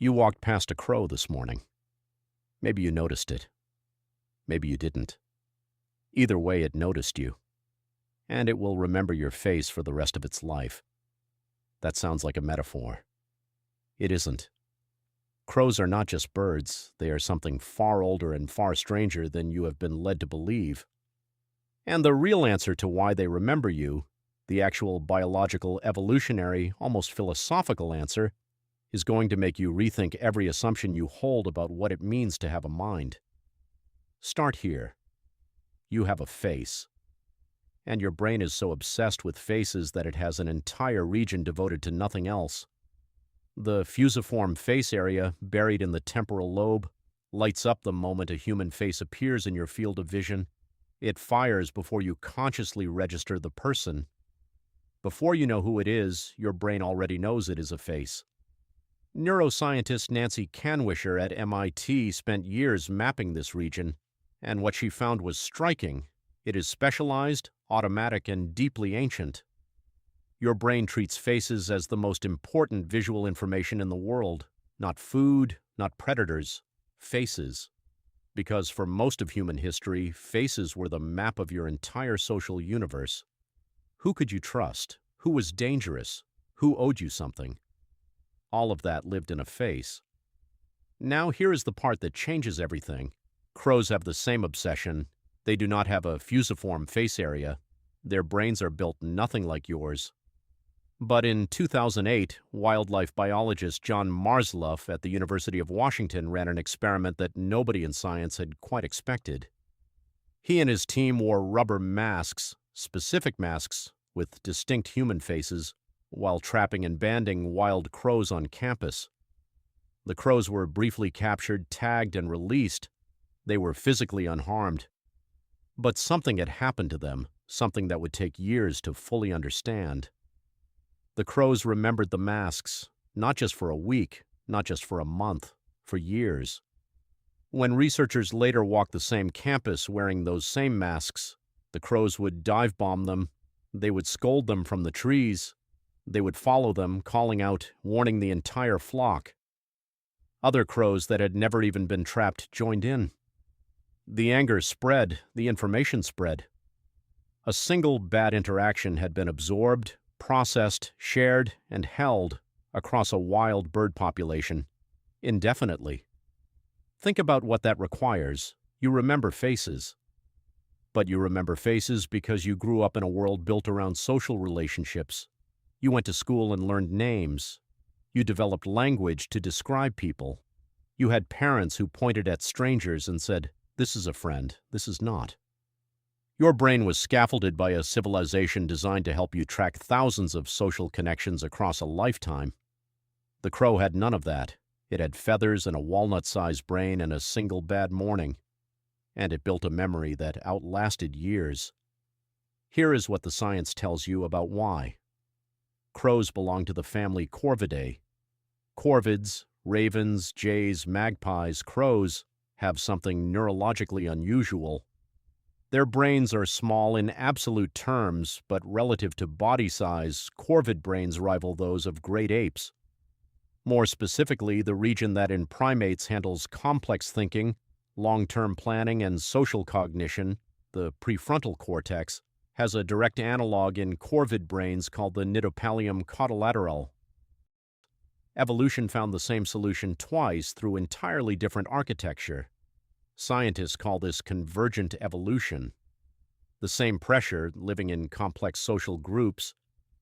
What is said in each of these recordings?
You walked past a crow this morning. Maybe you noticed it. Maybe you didn't. Either way, it noticed you, and it will remember your face for the rest of its life. That sounds like a metaphor. It isn't. Crows are not just birds. They are something far older and far stranger than you have been led to believe. And the real answer to why they remember you, the actual biological, evolutionary, almost philosophical answer, is going to make you rethink every assumption you hold about what it means to have a mind. Start here. You have a face. And your brain is so obsessed with faces that it has an entire region devoted to nothing else. The fusiform face area, buried in the temporal lobe, lights up the moment a human face appears in your field of vision. It fires before you consciously register the person. Before you know who it is, your brain already knows it is a face. Neuroscientist Nancy Kanwisher at MIT spent years mapping this region, and what she found was striking. It is specialized, automatic, and deeply ancient. Your brain treats faces as the most important visual information in the world, not food, not predators, faces. Because for most of human history, faces were the map of your entire social universe. Who could you trust? Who was dangerous? Who owed you something? All of that lived in a face. Now here is the part that changes everything. Crows have the same obsession. They do not have a fusiform face area. Their brains are built nothing like yours. But in 2008, wildlife biologist John Marsluff at the University of Washington ran an experiment that nobody in science had quite expected. He and his team wore rubber masks, specific masks, with distinct human faces, while trapping and banding wild crows on campus. The crows were briefly captured, tagged, and released. They were physically unharmed. But something had happened to them, something that would take years to fully understand. The crows remembered the masks, not just for a week, not just for a month, for years. When researchers later walked the same campus wearing those same masks, the crows would dive bomb them, they would scold them from the trees, they would follow them, calling out, warning the entire flock. Other crows that had never even been trapped joined in. The anger spread, the information spread. A single bad interaction had been absorbed, processed, shared, and held across a wild bird population, indefinitely. Think about what that requires. You remember faces. But you remember faces because you grew up in a world built around social relationships. You went to school and learned names. You developed language to describe people. You had parents who pointed at strangers and said, "This is a friend, this is not." Your brain was scaffolded by a civilization designed to help you track thousands of social connections across a lifetime. The crow had none of that. It had feathers and a walnut-sized brain and a single bad morning. And it built a memory that outlasted years. Here is what the science tells you about why. Crows belong to the family Corvidae. Corvids, ravens, jays, magpies, crows have something neurologically unusual. Their brains are small in absolute terms, but relative to body size, corvid brains rival those of great apes. More specifically, the region that in primates handles complex thinking, long-term planning, and social cognition, the prefrontal cortex, has a direct analog in corvid brains called the nidopallium caudolateral. Evolution found the same solution twice through entirely different architecture. Scientists call this convergent evolution. The same pressure, living in complex social groups,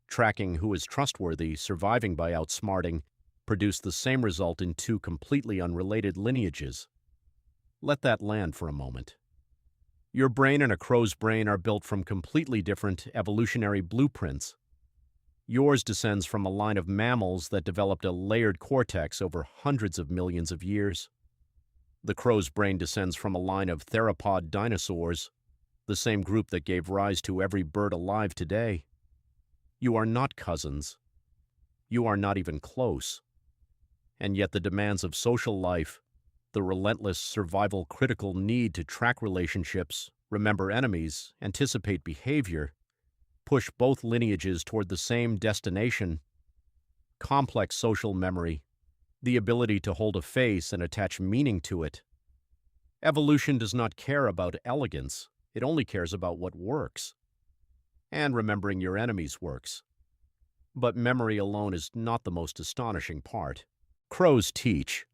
tracking who is trustworthy, surviving by outsmarting, produced the same result in two completely unrelated lineages. Let that land for a moment. Your brain and a crow's brain are built from completely different evolutionary blueprints. Yours descends from a line of mammals that developed a layered cortex over hundreds of millions of years. The crow's brain descends from a line of theropod dinosaurs, the same group that gave rise to every bird alive today. You are not cousins. You are not even close. And yet the demands of social life, the relentless survival critical need to track relationships, remember enemies, anticipate behavior, push both lineages toward the same destination, complex social memory, the ability to hold a face and attach meaning to it. Evolution does not care about elegance, it only cares about what works. And remembering your enemies works. But memory alone is not the most astonishing part. Crows teach.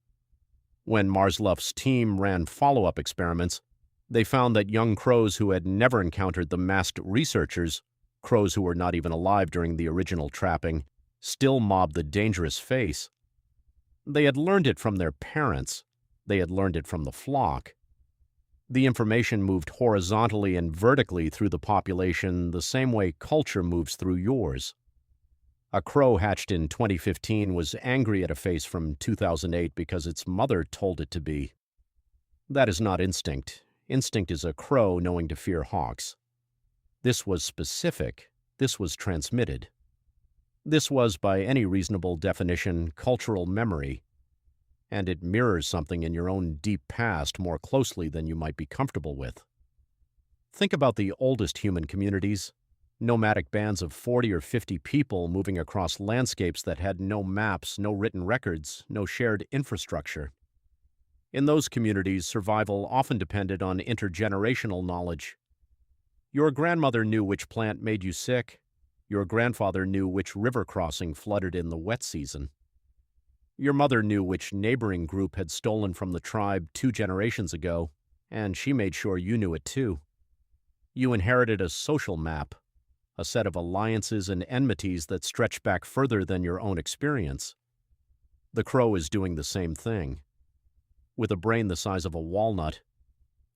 When Marsluff's team ran follow-up experiments, they found that young crows who had never encountered the masked researchers, crows who were not even alive during the original trapping, still mobbed the dangerous face. They had learned it from their parents. They had learned it from the flock. The information moved horizontally and vertically through the population the same way culture moves through yours. A crow hatched in 2015 was angry at a face from 2008 because its mother told it to be. That is not instinct. Instinct is a crow knowing to fear hawks. This was specific. This was transmitted. This was, by any reasonable definition, cultural memory, and it mirrors something in your own deep past more closely than you might be comfortable with. Think about the oldest human communities. Nomadic bands of 40 or 50 people moving across landscapes that had no maps, no written records, no shared infrastructure. In those communities, survival often depended on intergenerational knowledge. Your grandmother knew which plant made you sick. Your grandfather knew which river crossing flooded in the wet season. Your mother knew which neighboring group had stolen from the tribe 2 generations ago, and she made sure you knew it too. You inherited a social map, a set of alliances and enmities that stretch back further than your own experience. The crow is doing the same thing. With a brain the size of a walnut,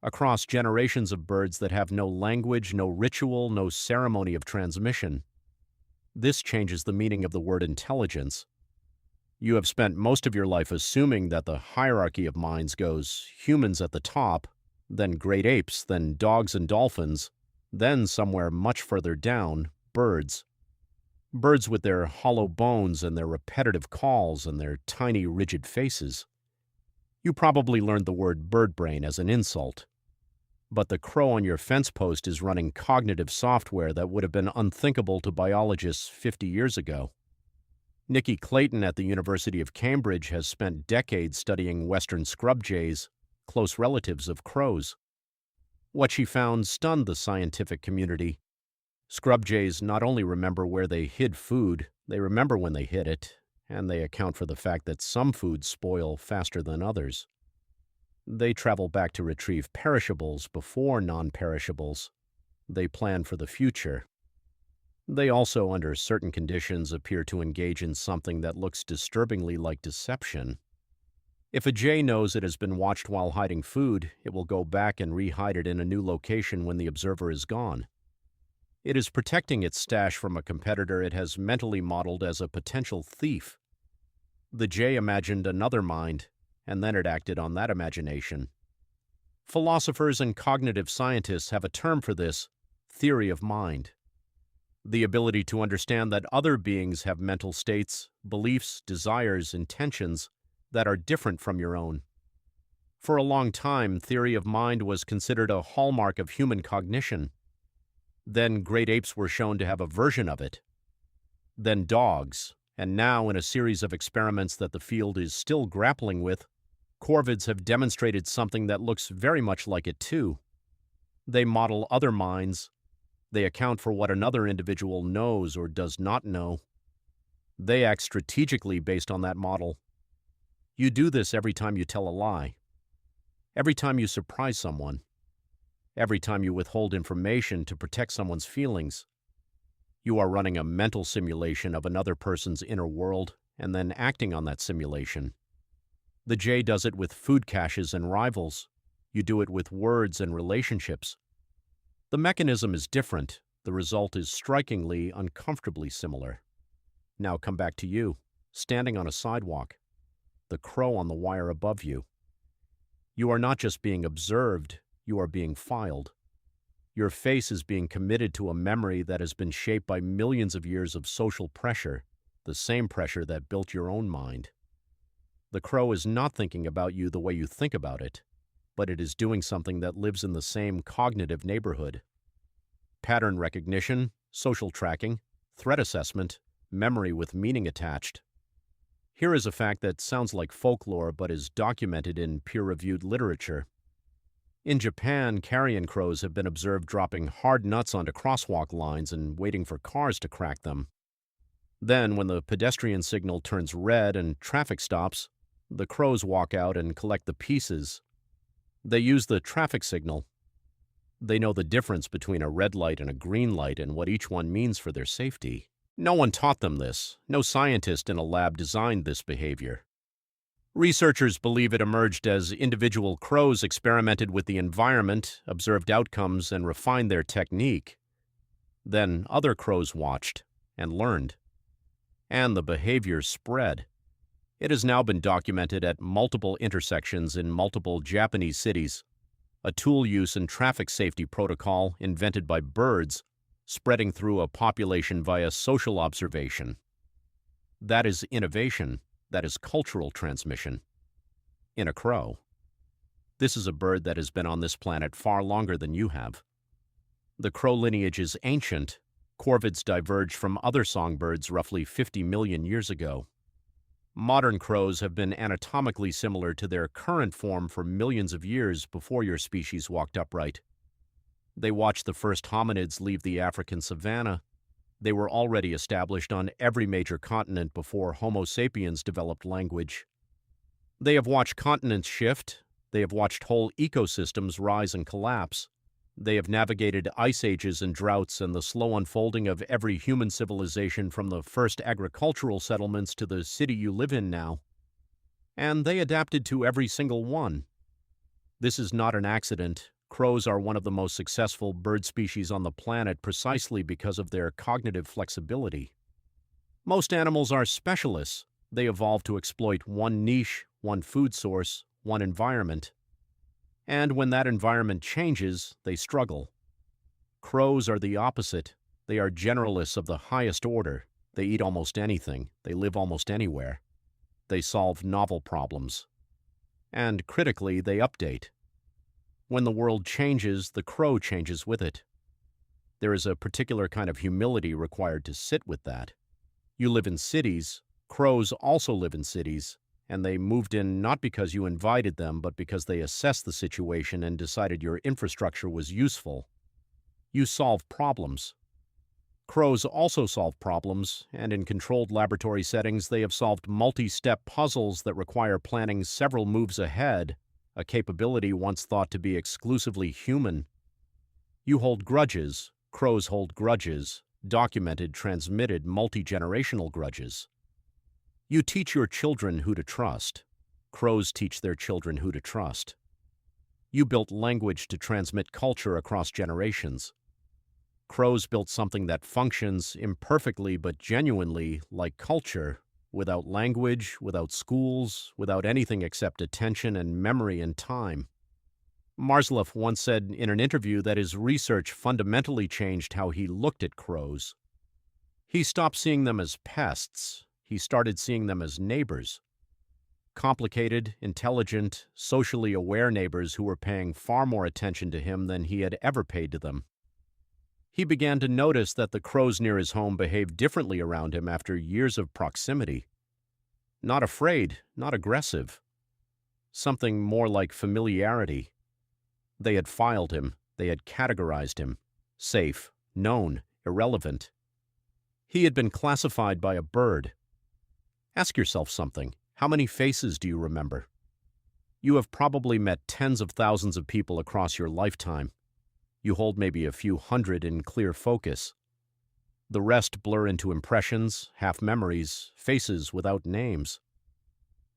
across generations of birds that have no language, no ritual, no ceremony of transmission. This changes the meaning of the word intelligence. You have spent most of your life assuming that the hierarchy of minds goes humans at the top, then great apes, then dogs and dolphins, then somewhere much further down, birds. Birds with their hollow bones and their repetitive calls and their tiny rigid faces. You probably learned the word bird brain as an insult. But the crow on your fence post is running cognitive software that would have been unthinkable to biologists 50 years ago. Nikki Clayton at the University of Cambridge has spent decades studying western scrub jays, close relatives of crows. What she found stunned the scientific community. Scrub jays not only remember where they hid food, they remember when they hid it, and they account for the fact that some foods spoil faster than others. They travel back to retrieve perishables before non-perishables. They plan for the future. They also, under certain conditions, appear to engage in something that looks disturbingly like deception. If a jay knows it has been watched while hiding food, it will go back and re-hide it in a new location when the observer is gone. It is protecting its stash from a competitor it has mentally modeled as a potential thief. The jay imagined another mind, and then it acted on that imagination. Philosophers and cognitive scientists have a term for this: theory of mind. The ability to understand that other beings have mental states, beliefs, desires, intentions that are different from your own. For a long time, theory of mind was considered a hallmark of human cognition. Then great apes were shown to have a version of it. Then dogs, and now in a series of experiments that the field is still grappling with, corvids have demonstrated something that looks very much like it too. They model other minds. They account for what another individual knows or does not know. They act strategically based on that model. You do this every time you tell a lie, every time you surprise someone, every time you withhold information to protect someone's feelings. You are running a mental simulation of another person's inner world and then acting on that simulation. The jay does it with food caches and rivals. You do it with words and relationships. The mechanism is different. The result is strikingly, uncomfortably similar. Now come back to you, standing on a sidewalk, the crow on the wire above you. You are not just being observed, you are being filed. Your face is being committed to a memory that has been shaped by millions of years of social pressure, the same pressure that built your own mind. The crow is not thinking about you the way you think about it, but it is doing something that lives in the same cognitive neighborhood. Pattern recognition, social tracking, threat assessment, memory with meaning attached. Here is a fact that sounds like folklore but is documented in peer-reviewed literature. In Japan, carrion crows have been observed dropping hard nuts onto crosswalk lines and waiting for cars to crack them. Then, when the pedestrian signal turns red and traffic stops, the crows walk out and collect the pieces. They use the traffic signal. They know the difference between a red light and a green light and what each one means for their safety. No one taught them this. No scientist in a lab designed this behavior. Researchers believe it emerged as individual crows experimented with the environment, observed outcomes, and refined their technique. Then other crows watched and learned. And the behavior spread. It has now been documented at multiple intersections in multiple Japanese cities, a tool use and traffic safety protocol invented by birds, spreading through a population via social observation. That is innovation. That is cultural transmission. In a crow. This is a bird that has been on this planet far longer than you have. The crow lineage is ancient. Corvids diverged from other songbirds roughly 50 million years ago. Modern crows have been anatomically similar to their current form for millions of years before your species walked upright. They watched the first hominids leave the African savanna. They were already established on every major continent before Homo sapiens developed language. They have watched continents shift. They have watched whole ecosystems rise and collapse. They have navigated ice ages and droughts and the slow unfolding of every human civilization from the first agricultural settlements to the city you live in now. And they adapted to every single one. This is not an accident. Crows are one of the most successful bird species on the planet precisely because of their cognitive flexibility. Most animals are specialists. They evolved to exploit one niche, one food source, one environment. And when that environment changes, they struggle. Crows are the opposite. They are generalists of the highest order. They eat almost anything. They live almost anywhere. They solve novel problems. And critically, they update. When the world changes, the crow changes with it. There is a particular kind of humility required to sit with that. You live in cities. Crows also live in cities, and they moved in not because you invited them, but because they assessed the situation and decided your infrastructure was useful. You solve problems. Crows also solve problems, and in controlled laboratory settings, they have solved multi-step puzzles that require planning several moves ahead, a capability once thought to be exclusively human. You hold grudges. Crows hold grudges, documented, transmitted, multi-generational grudges. You teach your children who to trust. Crows teach their children who to trust. You built language to transmit culture across generations. Crows built something that functions imperfectly but genuinely like culture, without language, without schools, without anything except attention and memory and time. Marzluff once said in an interview that his research fundamentally changed how he looked at crows. He stopped seeing them as pests. He started seeing them as neighbors. Complicated, intelligent, socially aware neighbors who were paying far more attention to him than he had ever paid to them. He began to notice that the crows near his home behaved differently around him after years of proximity. Not afraid, not aggressive. Something more like familiarity. They had filed him. They had categorized him. Safe, known, irrelevant. He had been classified by a bird. Ask yourself something. How many faces do you remember? You have probably met tens of thousands of people across your lifetime. You hold maybe a few hundred in clear focus. The rest blur into impressions, half-memories, faces without names.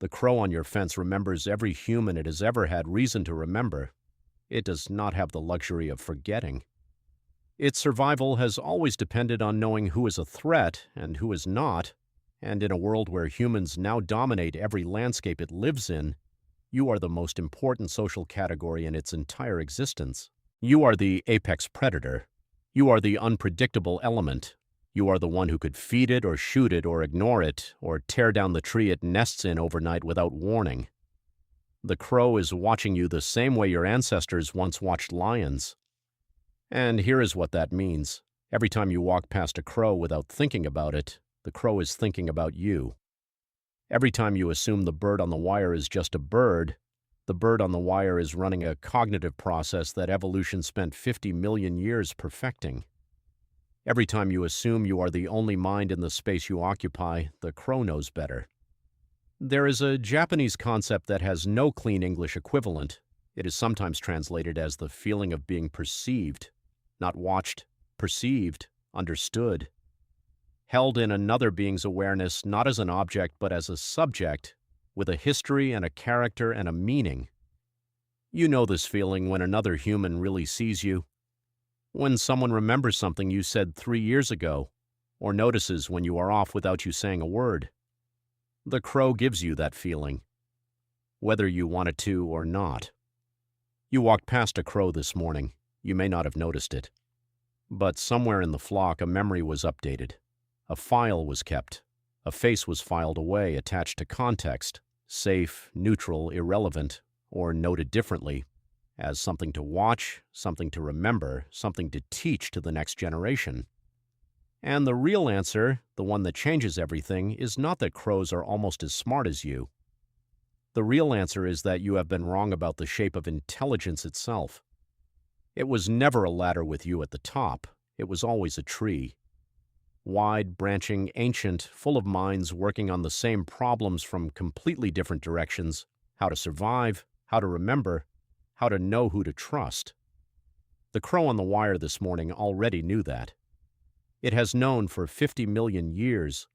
The crow on your fence remembers every human it has ever had reason to remember. It does not have the luxury of forgetting. Its survival has always depended on knowing who is a threat and who is not, and in a world where humans now dominate every landscape it lives in, you are the most important social category in its entire existence. You are the apex predator. You are the unpredictable element. You are the one who could feed it or shoot it or ignore it or tear down the tree it nests in overnight without warning. The crow is watching you the same way your ancestors once watched lions. And here is what that means. Every time you walk past a crow without thinking about it, the crow is thinking about you. Every time you assume the bird on the wire is just a bird, the bird on the wire is running a cognitive process that evolution spent 50 million years perfecting. Every time you assume you are the only mind in the space you occupy, the crow knows better. There is a Japanese concept that has no clean English equivalent. It is sometimes translated as the feeling of being perceived, not watched, perceived, understood, held in another being's awareness not as an object but as a subject, with a history and a character and a meaning. You know this feeling when another human really sees you, when someone remembers something you said 3 years ago, or notices when you are off without you saying a word. The crow gives you that feeling, whether you want it to or not. You walked past a crow this morning. You may not have noticed it. But somewhere in the flock a memory was updated. A file was kept. A face was filed away attached to context, safe, neutral, irrelevant, or noted differently, as something to watch, something to remember, something to teach to the next generation. And the real answer, the one that changes everything, is not that crows are almost as smart as you. The real answer is that you have been wrong about the shape of intelligence itself. It was never a ladder with you at the top. It was always a tree. Wide, branching, ancient, full of minds working on the same problems from completely different directions: how to survive, how to remember, how to know who to trust. The crow on the wire this morning already knew that. It has known for 50 million years